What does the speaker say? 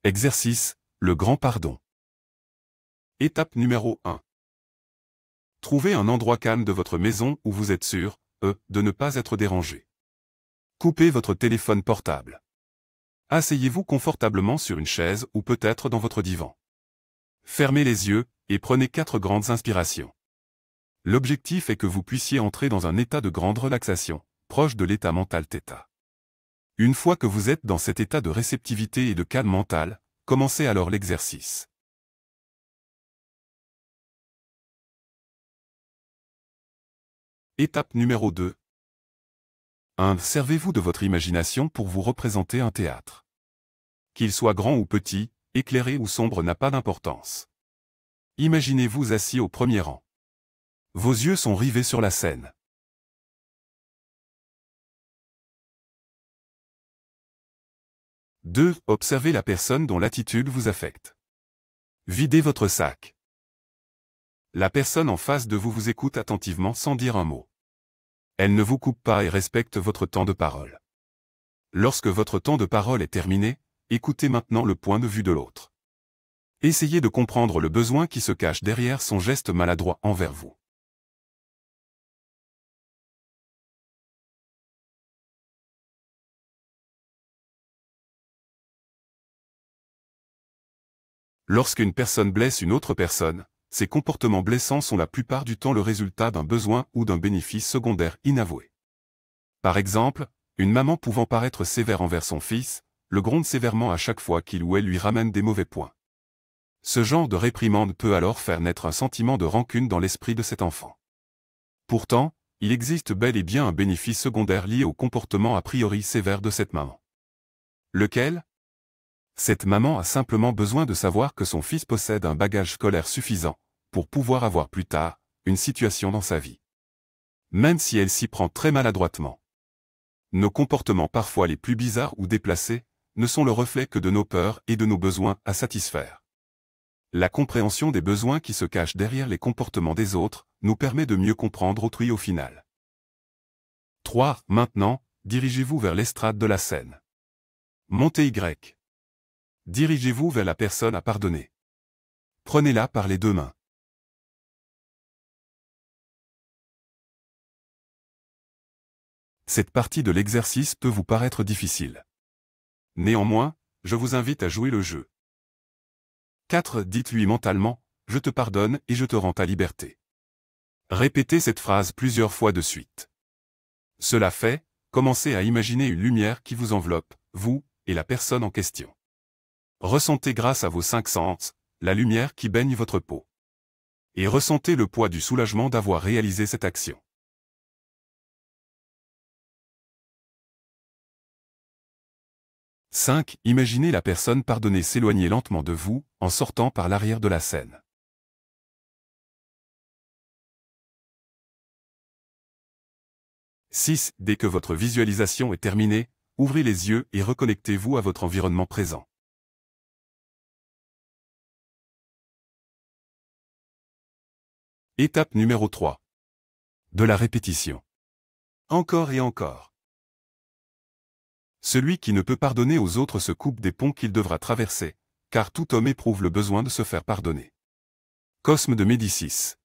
Exercice, le grand pardon. Étape numéro 1. Trouvez un endroit calme de votre maison où vous êtes sûr, de ne pas être dérangé. Coupez votre téléphone portable. Asseyez-vous confortablement sur une chaise ou peut-être dans votre divan. Fermez les yeux et prenez 4 grandes inspirations. L'objectif est que vous puissiez entrer dans un état de grande relaxation, proche de l'état mental θ. Une fois que vous êtes dans cet état de réceptivité et de calme mental, commencez alors l'exercice. Étape numéro 2. 1. Servez-vous de votre imagination pour vous représenter un théâtre. Qu'il soit grand ou petit, éclairé ou sombre n'a pas d'importance. Imaginez-vous assis au premier rang. Vos yeux sont rivés sur la scène. 2. Observez la personne dont l'attitude vous affecte. Videz votre sac. La personne en face de vous vous écoute attentivement sans dire un mot. Elle ne vous coupe pas et respecte votre temps de parole. Lorsque votre temps de parole est terminé, écoutez maintenant le point de vue de l'autre. Essayez de comprendre le besoin qui se cache derrière son geste maladroit envers vous. Lorsqu'une personne blesse une autre personne, ces comportements blessants sont la plupart du temps le résultat d'un besoin ou d'un bénéfice secondaire inavoué. Par exemple, une maman pouvant paraître sévère envers son fils, le gronde sévèrement à chaque fois qu'il ou elle lui ramène des mauvais points. Ce genre de réprimande peut alors faire naître un sentiment de rancune dans l'esprit de cet enfant. Pourtant, il existe bel et bien un bénéfice secondaire lié au comportement a priori sévère de cette maman. Lequel ? Cette maman a simplement besoin de savoir que son fils possède un bagage scolaire suffisant pour pouvoir avoir plus tard une situation dans sa vie. Même si elle s'y prend très maladroitement. Nos comportements parfois les plus bizarres ou déplacés ne sont le reflet que de nos peurs et de nos besoins à satisfaire. La compréhension des besoins qui se cachent derrière les comportements des autres nous permet de mieux comprendre autrui au final. 3. Maintenant, dirigez-vous vers l'estrade de la scène. Montez Y. Dirigez-vous vers la personne à pardonner. Prenez-la par les 2 mains. Cette partie de l'exercice peut vous paraître difficile. Néanmoins, je vous invite à jouer le jeu. 4. Dites-lui mentalement, « Je te pardonne et je te rends ta liberté ». Répétez cette phrase plusieurs fois de suite. Cela fait, commencez à imaginer une lumière qui vous enveloppe, vous et la personne en question. Ressentez grâce à vos 5 sens, la lumière qui baigne votre peau. Et ressentez le poids du soulagement d'avoir réalisé cette action. « 5. Imaginez la personne pardonnée s'éloigner lentement de vous, en sortant par l'arrière de la scène. « 6. Dès que votre visualisation est terminée, ouvrez les yeux et reconnectez-vous à votre environnement présent. Étape numéro 3. De la répétition. Encore et encore. Celui qui ne peut pardonner aux autres se coupe des ponts qu'il devra traverser, car tout homme éprouve le besoin de se faire pardonner. Cosme de Médicis.